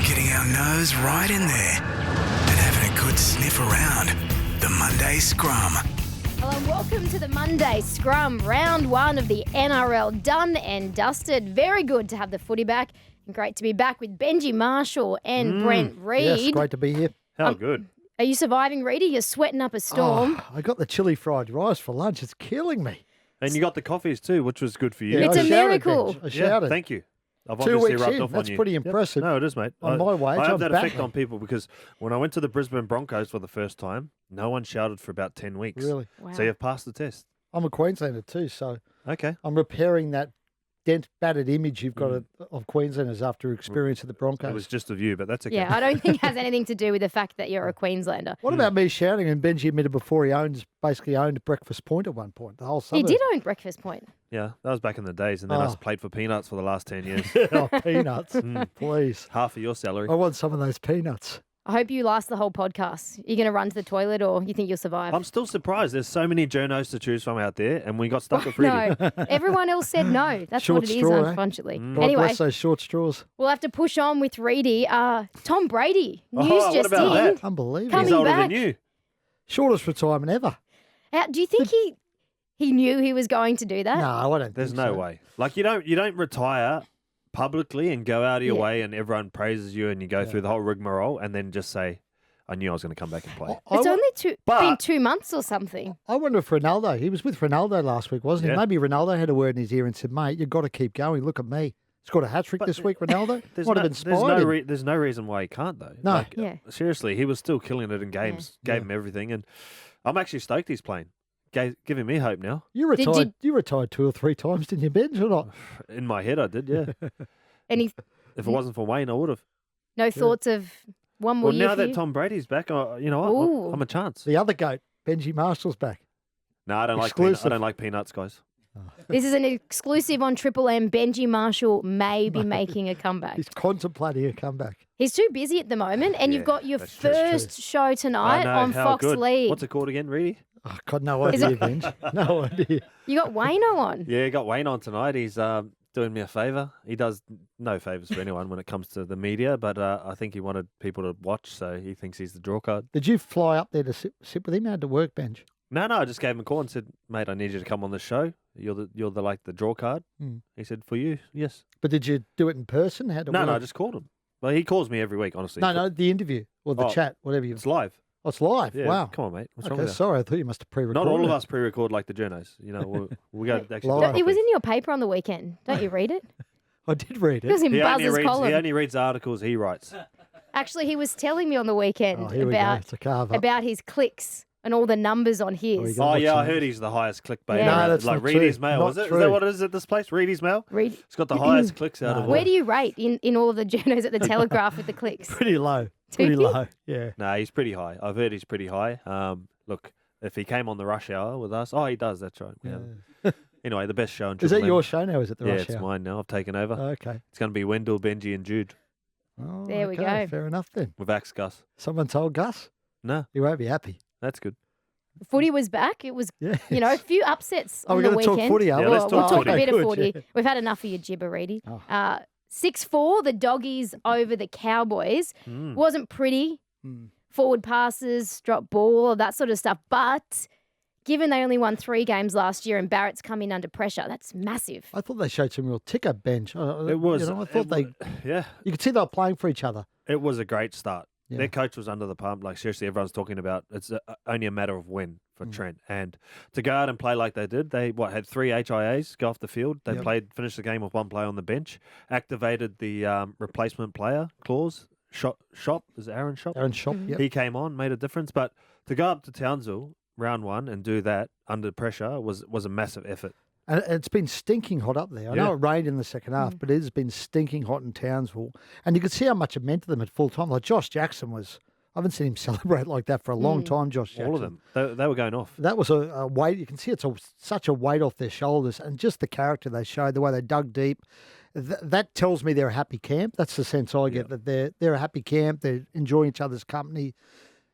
Getting our nose right in there and having a good sniff around. The Monday Scrum. Hello and welcome to the Monday Scrum, round one of the NRL done and dusted. Very good to have the footy back and great to be back with Benji Marshall and Brent Read. Yes, great to be here. How good. Are you surviving, Reedy? You're sweating up a storm. I got the chili fried rice for lunch. It's killing me. And you got the coffees too, which was good for you. It's I a shouted, miracle. Benj. I shouted. Thank you. I've 2 obviously weeks rubbed in, off that's on you. pretty Yep. impressive. No, it is, mate. On my wage, I have I'm that back. effect on people because when I went to the Brisbane Broncos for the first time, no one shouted for about 10 weeks. Really? Wow. So you've passed the test. I'm a Queenslander too, so Okay. I'm repairing that battered image you've got of Queenslanders after experience at the Broncos. It was just of you, but that's okay. Yeah, I don't think it has anything to do with the fact that you're a Queenslander. What about me shouting? And Benji admitted before he basically owned Breakfast Point at one point. The whole He suburb. did own Breakfast Point. Yeah, that was back in the days. And then I Oh. played for peanuts for the last 10 years. Oh, peanuts, please. Half of your salary. I want some of those peanuts. I hope you last the whole podcast. You're going to run to the toilet or you think you'll survive? I'm still surprised. There's so many journos to choose from out there, and we got stuck with Reedy. No, everyone else said no. That's Short what it is, straw, eh? unfortunately. God Anyway, bless those short straws. we'll have to push on with Reedy. Tom Brady, Oh, news what just about in. that? Unbelievable. Coming He's older back. than you. Shortest retirement ever. Do you think he knew he was going to do that? No, I don't There's think no so. way. Like you don't retire publicly and go out of your Yeah. way and everyone praises you and you go through the whole rigmarole and then just say, I knew I was going to come back and play. It's I, only been 2 months or something. I wonder if Ronaldo, he was with Ronaldo last week, wasn't he? Yeah. Maybe Ronaldo had a word in his ear and said, mate, you've got to keep going. Look at me. He's got a hat-trick this week, Ronaldo. Might have inspired him. there's no reason why he can't though. No. Like, Yeah. seriously, he was still killing it in games. Gave him everything, and I'm actually stoked he's playing. Giving me hope now. You retired 2 or 3 times, didn't you, Benj, or not? In my head, I did. Yeah. Any If it wasn't for Wayne, I would have. no thoughts of one more Well, year now for that you? Tom Brady's back, you know Ooh. what? I'm a chance. The other goat, Benji Marshall's back. No, I don't like Exclusive. I don't like peanuts, guys. This is an exclusive on Triple M. Benji Marshall may be making a comeback. He's contemplating a comeback. He's too busy at the moment, and you've Yeah, got your that's true. first show I tonight know, on how Fox good. League. What's it called again, Reedy? Oh, God, no Is idea, it- Benj. No idea. You got Wayno on. Yeah, got Wayne on tonight. He's doing me a favour. He does no favours for anyone when it comes to the media, but I think he wanted people to watch, so he thinks he's the draw card. Did you fly up there to sit with him? How'd it work, Benj? No, I just gave him a call and said, "Mate, I need you to come on the show. You're the draw card." He said, "For you, yes." But did you do it in person? How'd it No, work? I just called him. Well, he calls me every week, honestly. No, the interview or the Oh, chat, whatever you. It's live. Oh, it's live. Yeah, Wow. Come on, mate. What's wrong Okay, with that? sorry. I thought you must have pre-recorded. Not all of it. us pre-record like the journos. You know, we got actually. Live. do It was properly. in your paper on the weekend. Don't you read it? I did read It was it. in He Buzz's column. only reads the articles he writes. Actually, he was telling me on the weekend Oh, here we go. It's a carve up. about his clicks and all the numbers on we his. go. Oh What's yeah, I the- heard he's the highest clickbait. Yeah. No, that's like not Ready's true. Mail. Not Is it? Is true. that what it is at this place? Ready's Mail. Read. It's got the highest clicks out No. of Where all. do you rate in all of the journos at the Telegraph with the clicks? Pretty low. Do Pretty you? low. Yeah. No, he's pretty high. I've heard he's pretty high. Look, if he came on the rush hour with us, he does. That's right. Yeah. Anyway, the best show in Is that Triple M. your show now? Is it the Yeah, rush it's hour? mine now. I've taken over. Okay. It's going to be Wendell, Benji, and Jude Oh, There we okay, go. Fair enough then. with Axe Gus. Someone told Gus No, he won't be happy. that's good. Footy was back. It was, Yeah. a few upsets Oh, on we're the gonna talk weekend. footy, are we? Yeah, let's we'll talk talk footy. a bit of Good, footy. yeah. We've had enough of your gibber, Reedy. Oh. 6-4, the doggies over the Cowboys. Wasn't pretty. Forward passes, drop ball, all that sort of stuff. But given they only won 3 games last year and Barrett's come in under pressure, that's massive. I thought they showed some real ticker bench. It was. I thought Yeah, you could see they were playing for each other. it was a great start. Yeah. Their coach was under the pump. Like, seriously, everyone's talking about it's only a matter of when for Trent. And to go out and play like they did, they had 3 HIAs go off the field. They finished the game with 1 player on the bench, activated the replacement player clause. Shop, is it Aaron Shop? Aaron Shop, yep. He came on, made a difference. But to go up to Townsville round 1 and do that under pressure was a massive effort. And it's been stinking hot up there. I know it rained in the second half, but it has been stinking hot in Townsville. And you could see how much it meant to them at full time. Like Josh Jackson was, I haven't seen him celebrate like that for a long time, Josh Jackson. All of them. They were going off. That was a weight. You can see it's such a weight off their shoulders. And just the character they showed, the way they dug deep, that tells me they're a happy camp. That's the sense I get, that they're a happy camp. They're enjoying each other's company.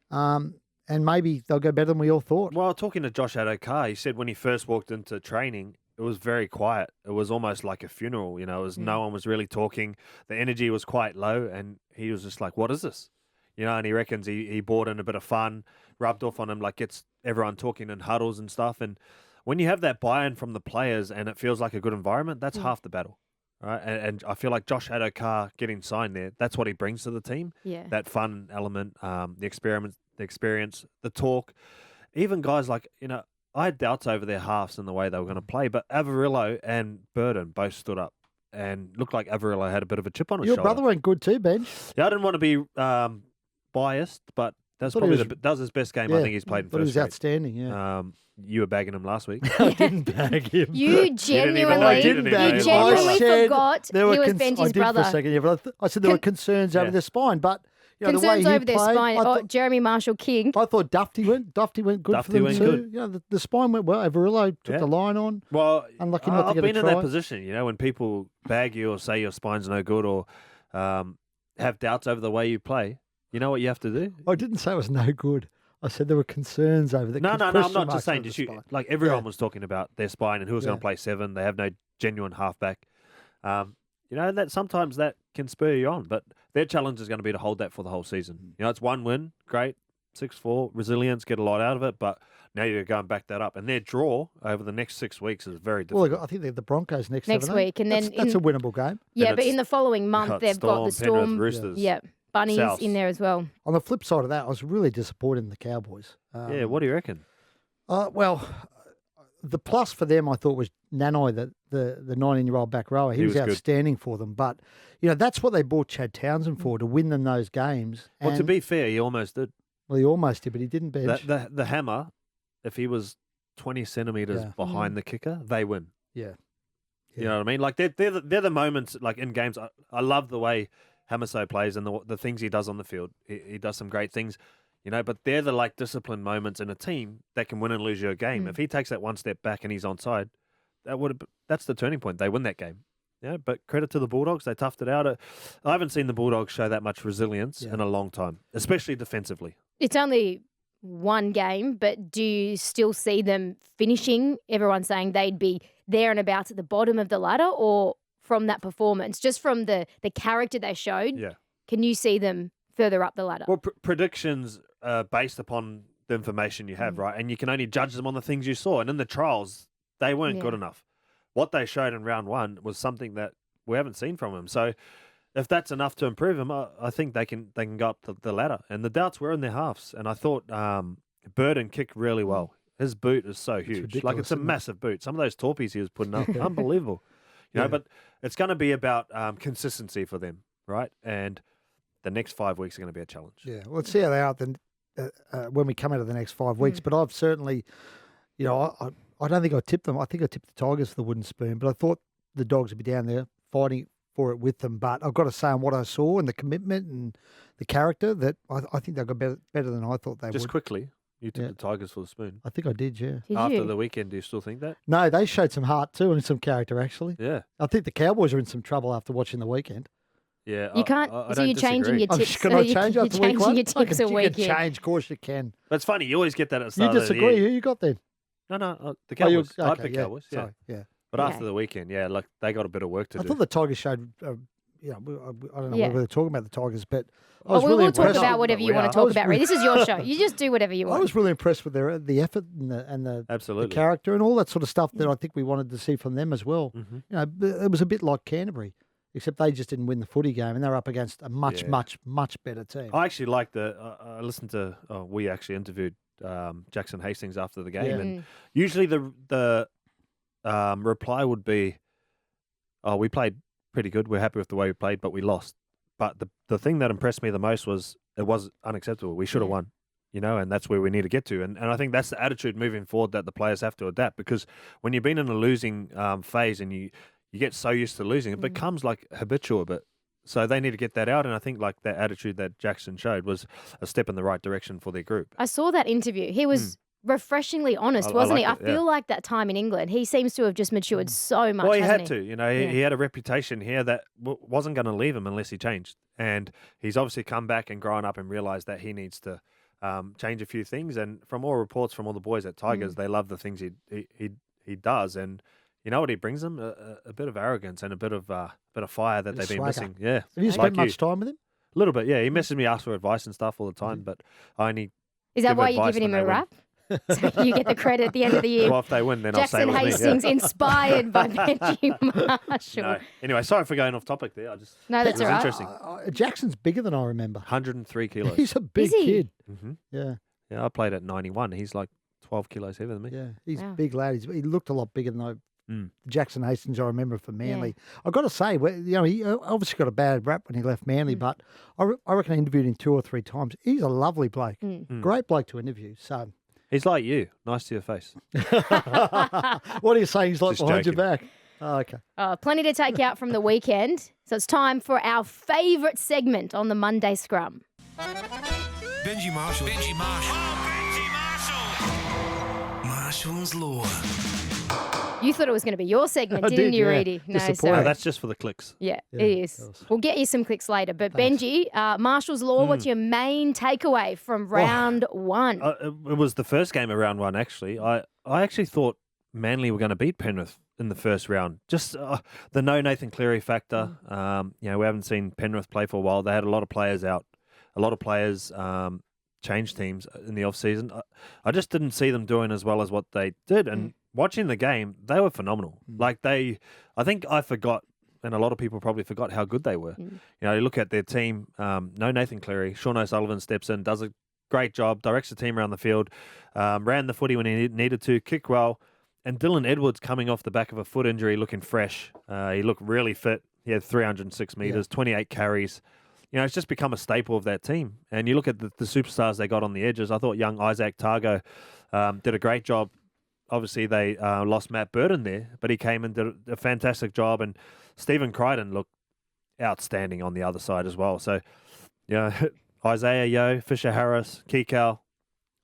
And maybe they'll go better than we all thought. Well, talking to Josh Adokar, he said when he first walked into training, it was very quiet. It was almost like a funeral. You know, it was no one was really talking. The energy was quite low, and he was just like, "What is this?" You know, and he reckons he brought in a bit of fun, rubbed off on him, like gets everyone talking in huddles and stuff. And when you have that buy-in from the players and it feels like a good environment, that's half the battle. Right, and I feel like Josh Adokar getting signed there, that's what he brings to the team. Yeah. That fun element, the experience, the talk. Even guys like, you know, I had doubts over their halves and the way they were going to play, but Averillo and Burden both stood up and looked like Averillo had a bit of a chip on his Your shoulder. brother went good too, Benj. Yeah, I didn't want to be biased, but that's Thought he probably was- that was his best game I think he's played in Thought he first was grade. outstanding, yeah. You were bagging him last week. I didn't bag him. You didn't even- genuinely, didn't even know you he genuinely was. forgot he was I Benji's did brother. for a second, yeah, but I said there were concerns over Yeah. their spine, but you know, Concerns the way he over their played, spine. I Oh, thought, Jeremy Marshall King. I thought Dufty went good for Dufty them went too. good. You know, the spine went well. Averillo took Yeah. the line on. Well, Unlucky not to I've get a been in that try. position, you know, when people bag you or say your spine's no good or have doubts over the way you play. You know what you have to do? I didn't say it was no good. I said there were concerns over the No, I'm question not marks just saying over just the you. spine. Like everyone Yeah. was talking about their spine and who was going Yeah. to play 7. They have no genuine halfback. You know, that sometimes that can spur you on, but their challenge is going to be to hold that for the whole season. You know, it's one win, great, 6-4, resilience, get a lot out of it, but now you're going to back that up. And their draw over the next 6 weeks is very Well, difficult. I think they're the Broncos next Next haven't they? week, and then that's a winnable game. Yeah, And but it's in the following month, they've got the Penrith, Storm. Roosters. Yeah, Bunnies Souths. in there as well. On the flip side of that, I was really disappointed in the Cowboys. Yeah, what do you reckon? Well, the plus for them, I thought, was Nanai, the 19-year-old back rower. He was was good. outstanding for them. But, you know, that's what they bought Chad Townsend for, to win them those games. Well, to And- be fair, he almost did. Well, he almost did, but he didn't bench. The hammer, if he was 20 centimetres Yeah. behind the kicker, they win. Yeah. You know what I mean? Like they're the moments like in games. I love the way Hamaso plays and the things he does on the field. He does some great things, you know. But they're the like disciplined moments in a team that can win and lose you a game. If he takes that one step back and he's onside, that's the turning point. They win that game. Yeah, but credit to the Bulldogs. They toughed it out. I haven't seen the Bulldogs show that much resilience in a long time, especially defensively. It's only one game, but do you still see them finishing? Everyone saying they'd be there and about at the bottom of the ladder, or from that performance, just from the character they showed, Yeah. can you see them further up the ladder? Well, predictions are based upon the information you have, right? And you can only judge them on the things you saw. And in the trials, they weren't good enough. What they showed in round 1 was something that we haven't seen from them. So if that's enough to improve them, I think they can go up the ladder. And the doubts were in their halves. And I thought Burden kicked really well. His boot is so huge. Like ridiculous, it's a isn't it? massive boot. Some of those torpees he was putting up, unbelievable. You know, but it's going to be about consistency for them, right? And the next 5 weeks are going to be a challenge. Yeah, well, let's see how they are then when we come out of the next 5 weeks. But I've certainly, you know, I don't think I tipped them. I think I tipped the Tigers for the wooden spoon, but I thought the Dogs would be down there fighting for it with them. But I've got to say, on what I saw and the commitment and the character, that I think they got better than I thought they Just would. quickly, you took Yeah. the Tigers for the spoon. I think I did, yeah. Did After you? the weekend, do you still think that? No, they showed some heart too and some character, actually. Yeah. I think the Cowboys are in some trouble after watching the weekend. Yeah. You can't. I So don't you're changing disagree. your Oh, tips. can so I you- change you're after week changing one? your tips a You week. can change, of course you can. But it's funny, you always get that at the You start of the disagree. year. Who you got then? No, the Oh, Cowboys. I okay, picked yeah. Cowboys, yeah. Sorry, yeah. But Okay. after the weekend, yeah, like they got a bit of work to I do. thought the Tigers showed, you know, I don't know Yeah. whether they're talking about the Tigers, but I Oh, was we really will talk impressed. about whatever you We want are. to talk I was about, Ray. This is your show. You just do whatever you I want. was really impressed with the effort and the Absolutely. character and all that sort of stuff that I think we wanted to see from them as well. Mm-hmm. You know, it was a bit like Canterbury, except they just didn't win the footy game and they're up against a much, Yeah. much better team. I actually liked I listened to. We actually interviewed Jackson Hastings after the game, Yeah. and usually the reply would be, "Oh, we played pretty good. We're happy with the way we played, but we lost." But the thing that impressed me the most was it was unacceptable. We should have won, you know, and that's where we need to get to. And I think that's the attitude moving forward that the players have to adapt, because when you've been in a losing phase and you get so used to losing, it becomes like habitual a bit. So they need to get that out. And I think like that attitude that Jackson showed was a step in the right direction for their group. I saw that interview. He was refreshingly honest, I wasn't he? I liked it, yeah. feel like that time in England, he seems to have just matured so much. Well, he hasn't had to. You know, he had a reputation here that wasn't going to leave him unless he changed. And he's obviously come back and grown up and realised that he needs to change a few things. And from all reports from all the boys at Tigers, they love the things he does. And You know what he brings them? A bit of arrogance and a bit of fire that Bit of they've been swagger. missing. Yeah, Have you spent much time with him? A little bit, yeah. He messages me, asks for advice and stuff all the time, but I only Is that give why you're advice giving when him a they win. wrap? So you get the credit at the end of the year. Well, if they win, then Jackson I'll say it was Hastings, me. inspired by Benji Marshall. No. Anyway, sorry for going off topic there. No, that's it was all right. interesting. Jackson's bigger than I remember. 103 kilos. He's a big Is he? kid. hmm Yeah, Yeah, I played at 91. He's like 12 kilos heavier than me. yeah. He's Wow. a big lad. He looked a lot bigger than Jackson Hastings I remember for Manly. I've got to say, he obviously got a bad rap when he left Manly, but I reckon I interviewed him 2 or 3 times. He's a lovely bloke. Great bloke to interview. So, He's like you. Nice to your face. what are you saying? He's like Just behind your joking. back. Oh, okay. Plenty to take out from the weekend. So it's time for our favourite segment on the Monday Scrum. Benji Marshall. Benji Marshall. Marshall's Law. You thought it was going to be your segment, I didn't did, you, yeah. Reedy? No, Disappointed. sorry. No, that's just for the clicks. Yeah, Yeah, it is. that was- We'll get you some clicks later. But Thanks. Benji, Marshall's Law, what's your main takeaway from round one? It was the first game of round one, actually. I actually thought Manly were going to beat Penrith in the first round. Just the no Nathan Cleary factor. We haven't seen Penrith play for a while. They had a lot of players out. A lot of players changed teams in the off-season. I just didn't see them doing as well as what they did. And watching the game, they were phenomenal. I think I forgot, and a lot of people probably forgot how good they were. You look at their team, no Nathan Cleary. Sean O'Sullivan steps in, does a great job, directs the team around the field, ran the footy when he needed to, kicked well. And Dylan Edwards coming off the back of a foot injury looking fresh. He looked really fit. He had 306 metres, 28 carries. It's just become a staple of that team. And you look at the superstars they got on the edges. I thought young Isaac Targo did a great job. Obviously, they lost Matt Burton there, but he came and did a fantastic job. And Stephen Crichton looked outstanding on the other side as well. So, Isaiah Yeo, Fisher Harris, Kikau,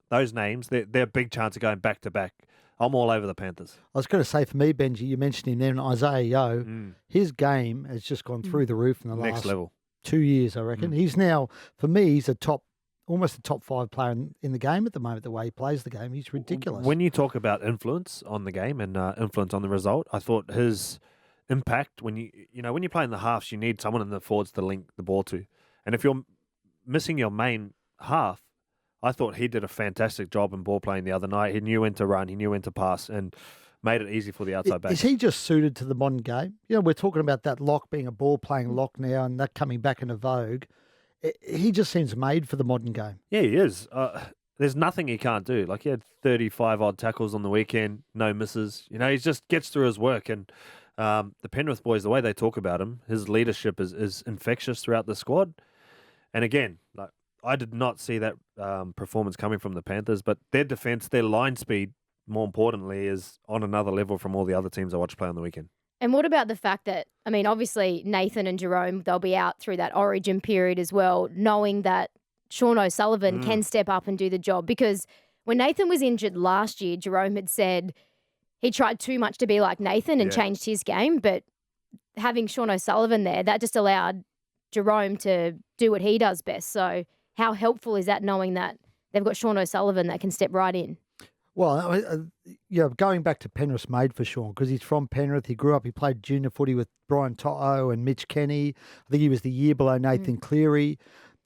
those names, they're a big chance of going back-to-back. I'm all over the Panthers. I was going to say, for me, Benji, you mentioned him then, Isaiah Yeo. His game has just gone through the roof in the Next last level. 2 years, I reckon. He's now, for me, he's almost a top 5 player in the game at the moment, the way he plays the game. He's ridiculous. When you talk about influence on the game and influence on the result, I thought his impact, when you play in the halves, you need someone in the forwards to link the ball to. And if you're missing your main half, I thought he did a fantastic job in ball playing the other night. He knew when to run, he knew when to pass, and made it easy for the outside backs. Is he just suited to the modern game? We're talking about that lock being a ball-playing lock now and that coming back into vogue. He just seems made for the modern game. Yeah, he is. There's nothing he can't do. Like, he had 35-odd tackles on the weekend, no misses. He just gets through his work. And the Penrith boys, the way they talk about him, his leadership is infectious throughout the squad. And again, I did not see that performance coming from the Panthers, but their defense, their line speed, more importantly, is on another level from all the other teams I watched play on the weekend. And what about the fact that, obviously Nathan and Jerome, they'll be out through that origin period as well, knowing that Sean O'Sullivan can step up and do the job. Because when Nathan was injured last year, Jerome had said he tried too much to be like Nathan and changed his game. But having Sean O'Sullivan there, that just allowed Jerome to do what he does best. So how helpful is that, knowing that they've got Sean O'Sullivan that can step right in? Well, going back to Penrith's made for Sean, because he's from Penrith. He grew up, he played junior footy with Brian To'o and Mitch Kenny. I think he was the year below Nathan Cleary.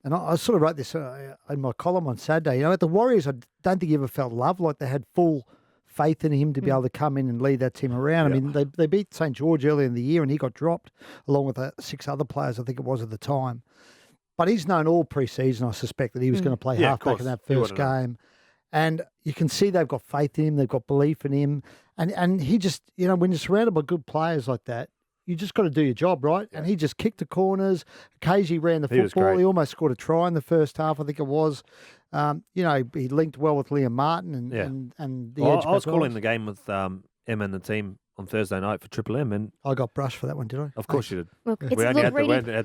And I sort of wrote this in my column on Saturday. At the Warriors, I don't think he ever felt love. Like, they had full faith in him to be able to come in and lead that team around. They beat St. George earlier in the year and he got dropped along with 6 other players, I think it was at the time. But he's known all pre-season, I suspect, that he was going to play halfback in that first game. And you can see they've got faith in him, they've got belief in him. And he just, when you're surrounded by good players like that, you just got to do your job, right? Yeah. And he just kicked the corners, occasionally ran the football. He almost scored a try in the first half, I think it was. He linked well with Liam Martin and the edge. I was calling the game with Em and the team on Thursday night for Triple M, and I got brushed for that one, did I? Of course you did. Look, we only had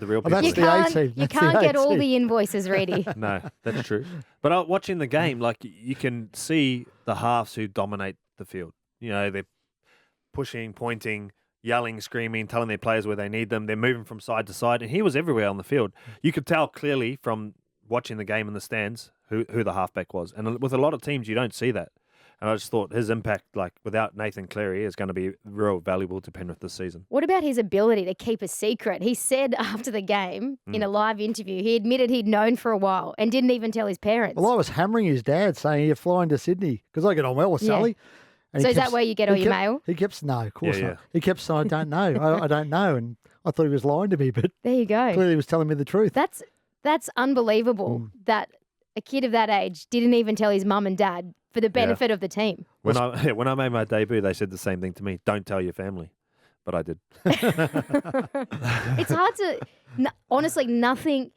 the real people. That's the A-team. You can't get all the invoices ready. No, that's true. But watching the game, you can see the halves who dominate the field. They're pushing, pointing, yelling, screaming, telling their players where they need them. They're moving from side to side, and he was everywhere on the field. You could tell clearly from watching the game in the stands who the halfback was. And with a lot of teams, you don't see that. And I just thought his impact, like without Nathan Cleary, is going to be real valuable to Penrith this season. What about his ability to keep a secret? He said after the game in a live interview, he admitted he'd known for a while and didn't even tell his parents. Well, I was hammering his dad saying you're flying to Sydney because I get on well with Sally. And So he is that where you get all your mail? He kept no, of course Yeah, not. He kept saying, I don't know. I don't know. And I thought he was lying to me, but There you go. clearly he was telling me the truth. That's unbelievable that a kid of that age didn't even tell his mum and dad for the benefit of the team. When I made my debut, they said the same thing to me. Don't tell your family. But I did. It's hard to, honestly, nothing.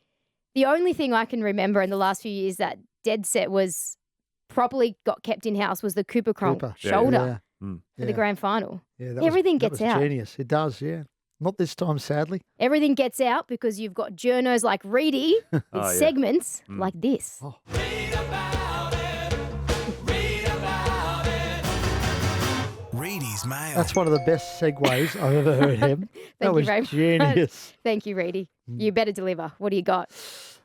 The only thing I can remember in the last few years that dead set was properly got kept in house was the Cooper Cronk Cooper. shoulder Yeah. for the grand final. Yeah, Everything that gets was out. genius. It does, yeah. Not this time, sadly. Everything gets out because you've got journos like Reedy with Oh, yeah. segments like this. Oh. Reedy's mail. That's one of the best segues I've ever heard him. That Thank you was very much. genius. Thank you, Reedy. You better deliver. What do you got?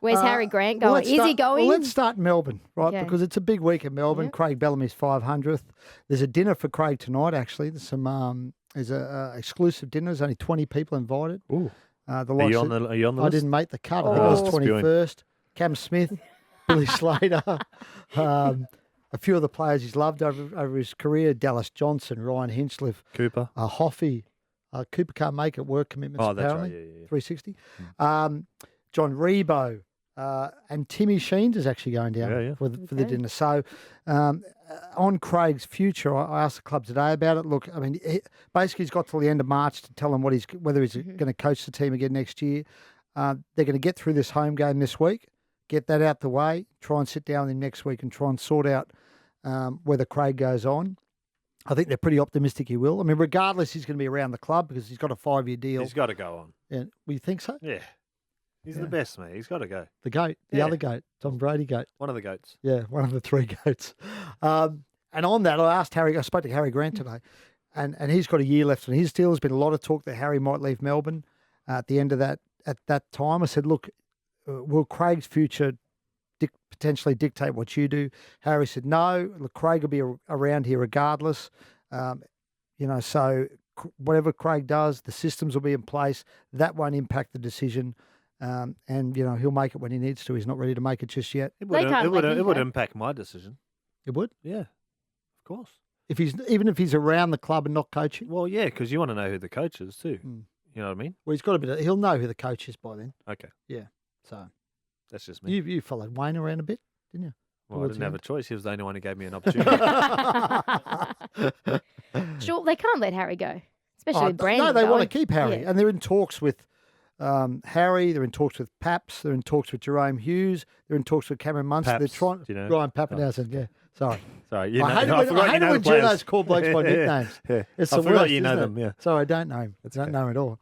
Where's Harry Grant going? let's Is he start- going? Well, let's start Melbourne, right? Okay. Because it's a big week in Melbourne. Yep. Craig Bellamy's 500th. There's a dinner for Craig tonight, actually. There's some there's a exclusive dinner. There's only 20 people invited. Ooh. The Are likes you of- on the I list? didn't make the cut. I think I was Oh. Spewing. 21st. Cam Smith, Billy Slater, a few of the players he's loved over his career. Dallas Johnson, Ryan Hinchcliffe, Cooper. Hoffy. Cooper can't make it, work commitments Oh, that's right. apparently. Yeah. 360. John Rebo and Timmy Sheens is actually going down Yeah. for the Okay. dinner. So on Craig's future, I asked the club today about it. Look, I mean, basically he's got till the end of March to tell them whether he's going to coach the team again next year. They're going to get through this home game this week, get that out the way, try and sit down with him next week and try and sort out whether Craig goes on. I think they're pretty optimistic he will. I mean, regardless, he's going to be around the club because he's got a 5-year deal. He's got to go on. Yeah, well, you think so? Yeah. He's Yeah. the best, mate. He's got to go. The GOAT, the Yeah. other GOAT, Tom Brady GOAT. One of the goats. Yeah, one of the 3 GOATs. And on that, I spoke to Harry Grant today, and he's got a year left on his deal. There's been a lot of talk that Harry might leave Melbourne at the end of that. At that time, I said, look, will Craig's future potentially dictate what you do? Harry said, no, look, Craig will be around here regardless. So whatever Craig does, the systems will be in place. That won't impact the decision. And he'll make it when he needs to. He's not ready to make it just yet. It They would, can't let him it would go. impact my decision. It would, Yeah. Of course. even if he's around the club and not coaching. Well, yeah, because you want to know who the coach is too. Mm. You know what I mean? Well, he's got a bit. He'll know who the coach is by then. Okay. So That's just me. you followed Wayne around a bit, didn't you? Well, I towards didn't the have a end. choice. He was the only one who gave me an opportunity. Sure, they can't let Harry go, especially with Brandon. No, they want to going. keep Harry, Yeah. and they're in talks with Harry. They're in talks with Paps. They're in talks with Jerome Hughes. They're in talks with Cameron Munster. They're Paps, trying. do you know? Ryan Pappenhausen. Yeah, sorry. Sorry, you know. I hate it I when, forgot I you hate it know when the players. journos call blokes by nicknames. Yeah. It's I the forgot worst, you know isn't them. it? Yeah. So I don't know him. That's Don't okay. know him at all.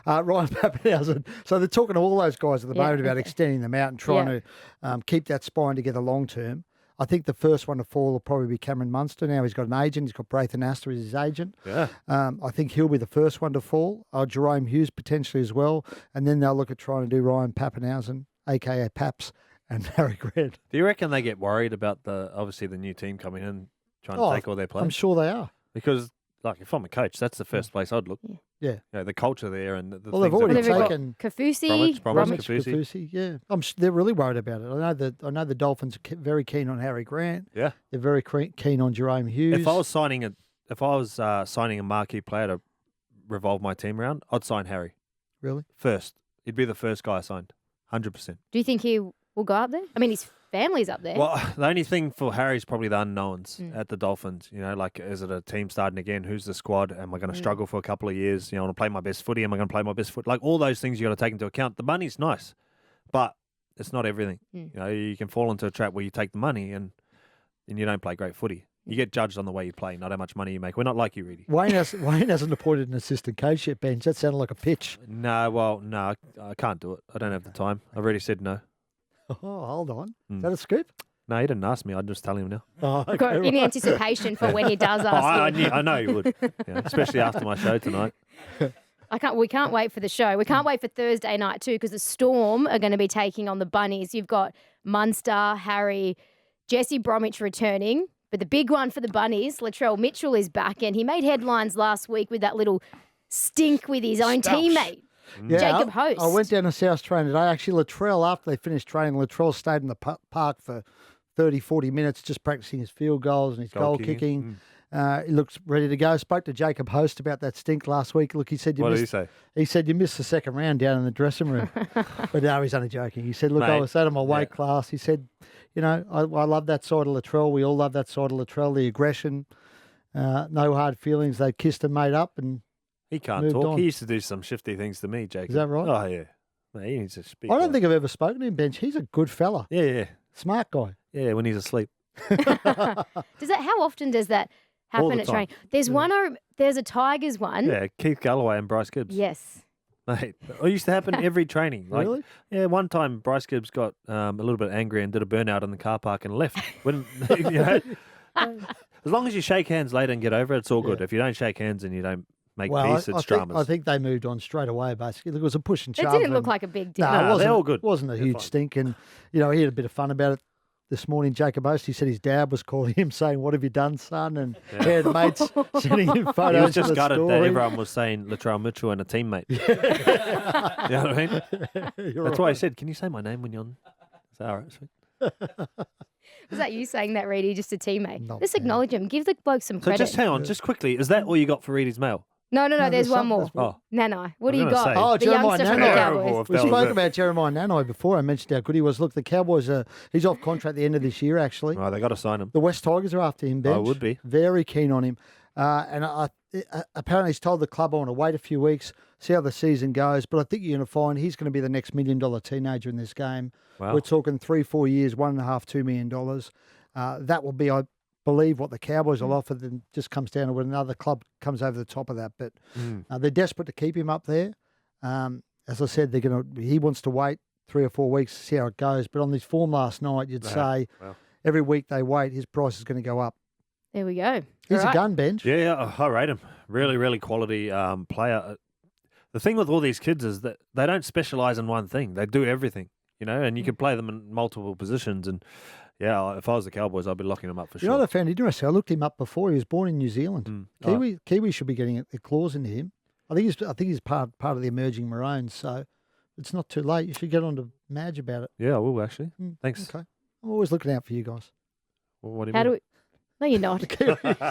Ryan Pappenhausen. So they're talking to all those guys at the Yeah, moment about okay. extending them out and trying to keep that spine together long term. I think the first one to fall will probably be Cameron Munster. Now he's got an agent. He's got Braithen Astor as his agent. Yeah. I think he'll be the first one to fall. Jerome Hughes potentially as well. And then they'll look at trying to do Ryan Pappenhausen, a.k.a. Paps, and Harry Grant. Do you reckon they get worried about obviously the new team coming in trying to take all their players? I'm sure they are. Because, like, if I'm a coach, that's the first place I'd look. Yeah. You know, the culture there and the Well, they've things already Well, they've got taken Kafusi, Bromwich, Bromwich. Kafusi. Yeah. They're really worried about it. I know the Dolphins are very keen on Harry Grant. Yeah. They're very keen on Jerome Hughes. If I was signing a marquee player to revolve my team around, I'd sign Harry Really? first. He'd be the first guy I signed, 100%. Do you think he will go up there? I mean, his family's up there. Well, the only thing for Harry is probably the unknowns Mm. at the Dolphins. You know, like, is it a team starting again? Who's the squad? Am I going to struggle for a couple of years? You know, I want to play my best footy. Am I going to play my best foot? Like, all those things you got to take into account. The money's nice, but it's not everything. Mm. You know, you can fall into a trap where you take the money and you don't play great footy. You get judged on the way you play, not how much money you make. We're not like you, really. Wayne hasn't appointed an assistant coach yet, Benj. That sounded like a pitch. No, I can't do it. I don't have the time. I've already said no. Oh, hold on. Mm. Is that a scoop? No, he didn't ask me. I'd just tell him now. Oh, We've got in anticipation for when he does ask you. I know he would, you know, especially after my show tonight. We can't wait for the show. We can't wait for Thursday night too, because the Storm are going to be taking on the Bunnies. You've got Munster, Harry, Jesse Bromwich returning, But the big one for the Bunnies, Latrell Mitchell is back, and he made headlines last week with that little stink with his own teammate, Jacob Host. I went down to South Train today. Actually, Latrell, after they finished training, Latrell stayed in the park for 30, 40 minutes just practicing his field goals and his goal kicking. He looks ready to go. Spoke to Jacob Host about that stink last week. Look, he said What did he say? He said you missed the second round down in the dressing room. But no, he's only joking. He said, look, I was out of my weight class. He said, I love that side of Latrell. We all love that side of Latrell, the aggression, no hard feelings. They kissed and made up and he can't talk. On. He used to do some shifty things to me, Jacob. Is that right? Oh, yeah. Mate, he needs to speak. I don't think I've ever spoken to him, Bench. He's a good fella. Yeah. Smart guy. Yeah, when he's asleep. How often does that happen at training? There's there's a Tigers one. Yeah, Keith Galloway and Bryce Gibbs. Yes. Mate, it used to happen every training. Really? Yeah, one time Bryce Gibbs got a little bit angry and did a burnout in the car park and left. As long as you shake hands later and get over it, it's all good. If you don't shake hands and you don't make peace, it's dramas. I think they moved on straight away, basically. It was a push and shove. It didn't look like a big deal. No, they're all good. It wasn't a huge stink. And, he had a bit of fun about it. This morning, Jacob Host, he said his dad was calling him saying, "What have you done, son?" And he had mates sending him photos. He was just of the gutted story. that everyone was saying Latrell Mitchell and a teammate. You know what I mean? That's why I said, "Can you say my name when you're on?" I said, all right, sweet. Was that you saying that, Reedy, just a teammate? Not Just bad. acknowledge him. Give the bloke some credit. So just hang on, just quickly. Is that all you got for Reedy's mail? No, there's one more. Oh. Nanai. What do you gonna got? say. Oh, The Jeremiah youngster from the Nanai. Cowboys. We spoke about Jeremiah Nanai before. I mentioned how good he was. Look, the Cowboys he's off contract at the end of this year, actually. Oh, they got to sign him. The West Tigers are after him, Bench. I would be. Very keen on him. And apparently he's told the club I want to wait a few weeks, see how the season goes. But I think you're going to find he's going to be the next $1 million teenager in this game. Wow. We're talking 3-4 years, $1.5, $2 million. That will be, I believe, what the Cowboys will offer. Then just comes down to when another club comes over the top of that. But they're desperate to keep him up there. As I said, he wants to wait 3 or 4 weeks to see how it goes. But on this form last night, you'd say every week they wait, his price is going to go up. There we go. He's All right. a gun, Bench. Yeah, I rate him. Really, really quality player. The thing with all these kids is that they don't specialise in one thing. They do everything, and you can play them in multiple positions. And yeah, if I was the Cowboys, I'd be locking him up for sure. You know what I found interesting? I looked him up before. He was born in New Zealand. Kiwi should be getting a clause into him. I think he's part of the emerging Maroons, so it's not too late. You should get on to Madge about it. Yeah, I will actually. Thanks. Okay. I'm always looking out for you guys. Well, what do you mean? No, you're not.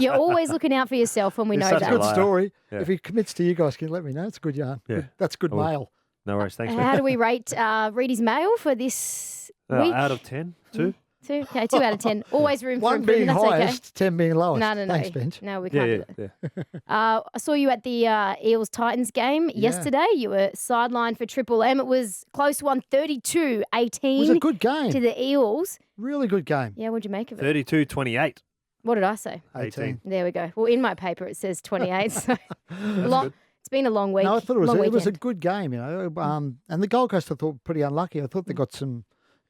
You're always looking out for yourself, and we know such that. a Good liar. story. Yeah. If he commits to you guys, can you let me know? It's a good yarn. Yeah. That's good mail. No worries. Thanks, How do we rate Reedy's mail for this week? Out of 10? 2? 2? Okay, 2 out of 10. Always room for 1 being improvement. That's highest, 10 being lowest. No. Thanks, Bench. No, we can't do that. Yeah. I saw you at the Eels-Titans game yesterday. You were sidelined for Triple M. It was close one, 32-18. It was a good game. To the Eels. Really good game. Yeah, what'd you make of it? 32-28. What did I say? 18. There we go. Well, in my paper it says 28. So it's been a long week. No, I thought it was a weekend. good game, And the Gold Coast I thought pretty unlucky. I thought they got some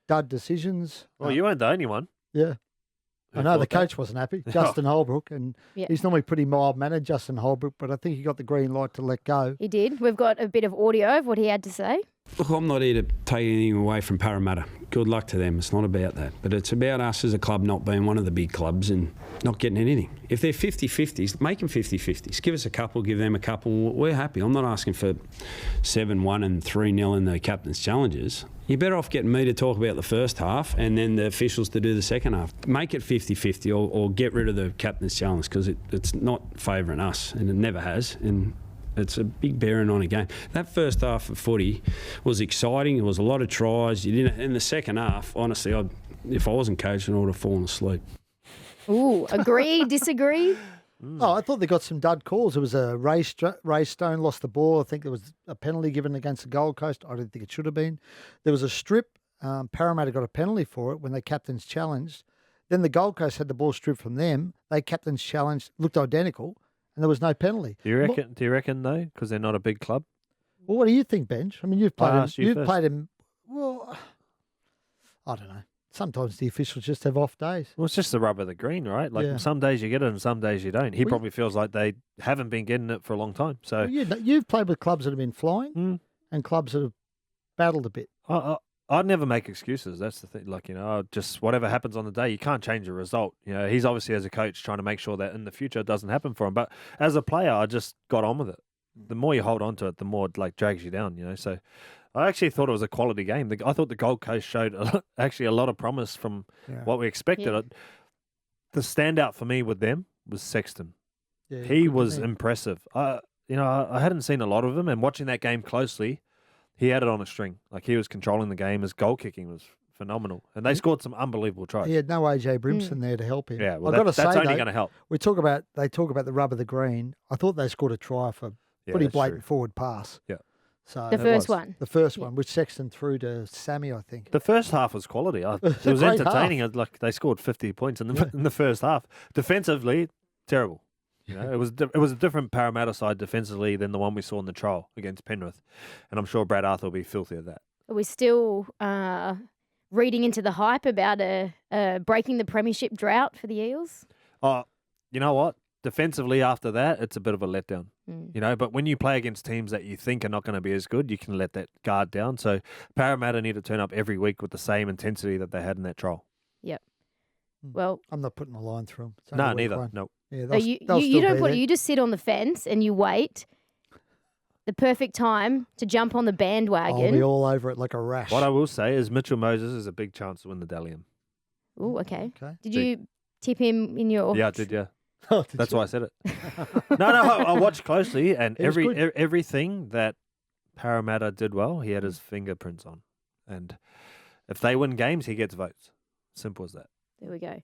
dud decisions. Well, you weren't the only one. Yeah. Who I know the thought that? coach wasn't happy, Justin Holbrook, and he's normally pretty mild-mannered, Justin Holbrook, but I think he got the green light to let go. He did. We've got a bit of audio of what he had to say. Look, I'm not here to take anything away from Parramatta. Good luck to them. It's not about that. But it's about us as a club not being one of the big clubs and not getting anything. If they're 50-50s, make them 50-50s. Give us a couple, give them a couple. We're happy. I'm not asking for 7-1 and 3-0 in the captain's challenges. You're better off getting me to talk about the first half and then the officials to do the second half. Make it 50-50 or get rid of the captain's challenge because it's not favouring us and it never has. And it's a big bearing on a game. That first half of footy was exciting. There was a lot of tries. You didn't. In the second half, honestly, if I wasn't coaching, I would have fallen asleep. Ooh, agree, disagree? Oh, I thought they got some dud calls. It was a Ray Stone lost the ball. I think there was a penalty given against the Gold Coast. I didn't think it should have been. There was a strip. Parramatta got a penalty for it when they captains challenged. Then the Gold Coast had the ball stripped from them. They captains challenged, looked identical, and there was no penalty. Do you reckon though? Because they're not a big club. Well, what do you think, Benj? I mean, you've played him. You've first. played him. Well, I don't know. Sometimes the officials just have off days. Well, it's just the rub of the green, right? Like some days you get it and some days you don't. He probably feels like they haven't been getting it for a long time. So Well, you've played with clubs that have been flying and clubs that have battled a bit. I I'd never make excuses. That's the thing. Like, just whatever happens on the day, you can't change the result. He's obviously as a coach trying to make sure that in the future it doesn't happen for him. But as a player, I just got on with it. The more you hold on to it, the more it like drags you down. So I actually thought it was a quality game. I thought the Gold Coast showed actually a lot of promise from what we expected. Yeah. The standout for me with them was Sexton. Yeah, He good was man. impressive. I hadn't seen a lot of him, and watching that game closely, he had it on a string. Like, he was controlling the game. His goal kicking was phenomenal, and they scored some unbelievable tries. He had no AJ Brimson there to help him. Yeah, well, I've got to that's say, only though, going to help. they talk about the rub of the green. I thought they scored a try for Yeah, pretty that's blatant true. forward pass. Yeah. So The it first was. one. The first one, which Sexton threw to Sammy, I think. The first half was quality. It was a great entertaining. Like, they scored 50 points in the first half. Defensively, terrible. It was a different Parramatta side defensively than the one we saw in the trial against Penrith, and I'm sure Brad Arthur will be filthy at that. Are we still reading into the hype about breaking the premiership drought for the Eels? Oh, you know what? Defensively, after that, it's a bit of a letdown. But when you play against teams that you think are not going to be as good, you can let that guard down. So Parramatta need to turn up every week with the same intensity that they had in that trial. Yep. Well, I'm not putting a line through them. No, neither. Nope. Yeah, so you don't put it. You just sit on the fence and you wait. The perfect time to jump on the I'll bandwagon. be all over it like a rash. What I will say is Mitchell Moses is a big chance to win the Dalian. Oh, okay. Okay. Did you tip him in your? Yeah, I did, yeah. Oh, did That's you? why I said it. No, I watched closely, and He was good. everything that Parramatta did well, he had his fingerprints on. And if they win games, he gets votes. Simple as that. There we go.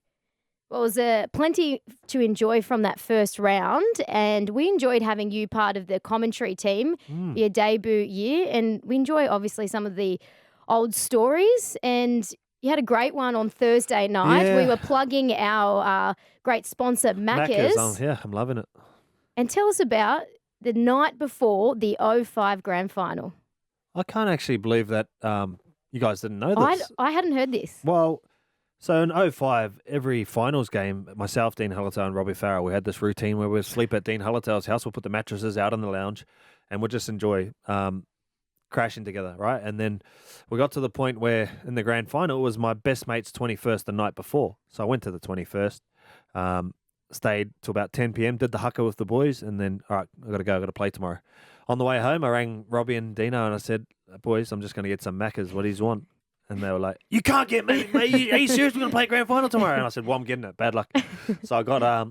Well, it was plenty to enjoy from that first round, and we enjoyed having you part of the commentary team for your debut year, and we enjoy obviously some of the old stories, and you had a great one on Thursday night. Yeah. We were plugging our great sponsor, Maccas. Yeah, I'm loving it. And tell us about the night before the 05 grand final. I can't actually believe that you guys didn't know this. I hadn't heard this. Well, so in 05, every finals game, myself, Dean Hullitale and Robbie Farrell, we had this routine where we'd sleep at Dean Hullitale's house. We'll put the mattresses out in the lounge and we'll just enjoy crashing together, right? And then we got to the point where in the grand final, it was my best mate's 21st the night before. So I went to the 21st, stayed till about 10 p.m, did the haka with the boys, and then, all right, I've got to go, I've got to play tomorrow. On the way home, I rang Robbie and Dino and I said, boys, I'm just going to get some Maccas. What do you want? And they were like, you can't get me. Are you serious? We're going to play grand final tomorrow. And I said, well, I'm getting it. Bad luck. So I got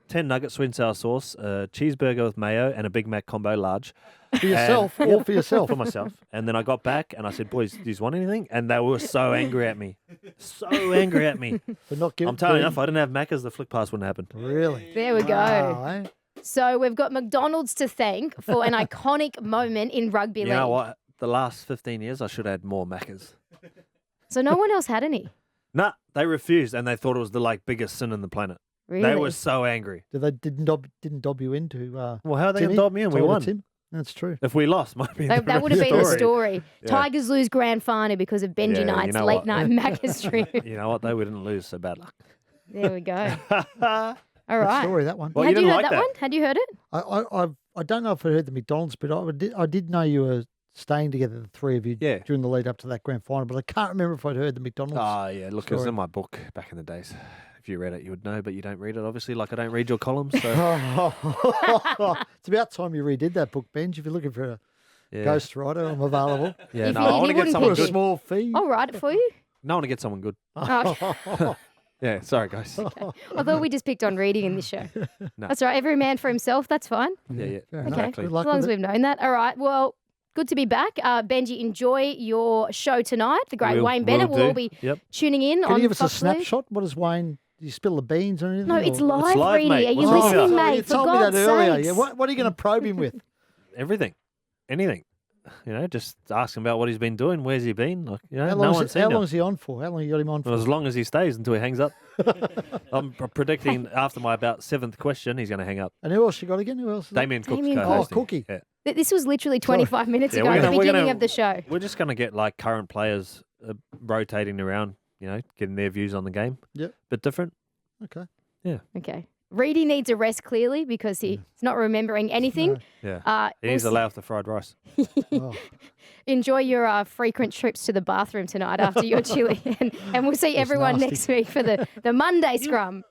10 nuggets, sweet and sour sauce, a cheeseburger with mayo, and a Big Mac combo large. For yourself, all for yourself. For myself. And then I got back and I said, boys, do you want anything? And they were so angry at me. So angry at me. For not giving. I'm telling you, if I didn't have Maccas, the flick pass wouldn't happen. Really? There we go. Wow, eh? So we've got McDonald's to thank for an iconic moment in rugby league. You know what? The last 15 years, I should have had more Maccas. So no one else had any. Nah, they refused and they thought it was the biggest sin on the planet. Really? They were so angry. Didn't dob you into? Well, how are they going Timmy? to dob me in? We Told won. Tim? That's true. If we lost, might be That would have been the story. Yeah. Tigers lose grand final because of Benji Yeah, you Knight's know late what? night Maccas trip. You know what? They wouldn't lose, so bad luck. There we go. All Good right. story, that one. Well, Had you you didn't heard like that that. one? Had you heard it? I don't know if I heard the McDonald's, but I did know you were staying together, the three of you, Yeah. during the lead up to that grand final, but I can't remember if I'd heard the McDonald's. Oh, yeah. Look, it was Story. in my book back in the days. If you read it, you would know, but you don't read it, obviously. Like, I don't read your columns. So, It's about time you redid that book, Benj. If you're looking for a yeah. ghostwriter, I'm available. Yeah, If no, you- I if want you to get wouldn't someone For a pick good. small fee. I'll write it for you. No, I want to get someone good. Oh, Yeah, sorry, guys. I thought we just picked on reading in this show. No. That's right. Every man for himself. That's fine. Yeah, yeah. Fair Okay. enough. Exactly. Good As luck long with as it. we've known that. All right. Well, good to be back. Benji, enjoy your show tonight. The great Wayne Bennett will all be Yep. tuning in Can on you give us a Fox League. snapshot? What is Wayne? Do you spill the beans or anything? No, it's or- live, live, Reedy. mate. Are you What's wrong? listening, Oh, mate? you For told me God's that earlier. sakes. Yeah, what are you going to probe him with? Everything. Anything. Just ask him about what he's been doing. Where's he been? Like, How no long, one's is, seen how him. long is he on for? How long you got him on for? Well, as long as he stays until he hangs up. I'm predicting after my about 7th question, he's going to hang up. And who else you got again? Who else? Damien Cook's Damien Cook. co-hosting. Oh, Cookie. Yeah. This was literally 25 minutes Yeah, ago, we're at the gonna- we're beginning gonna- of the show. We're just going to get current players rotating around, getting their views on the game. Yep. Bit different. Okay. Okay. Reedy needs a rest clearly because he's not remembering anything. Yeah. He needs to lay off the fried rice. Oh. Enjoy your frequent trips to the bathroom tonight after your chili. And we'll see everyone nasty. next week for the Monday Scrum.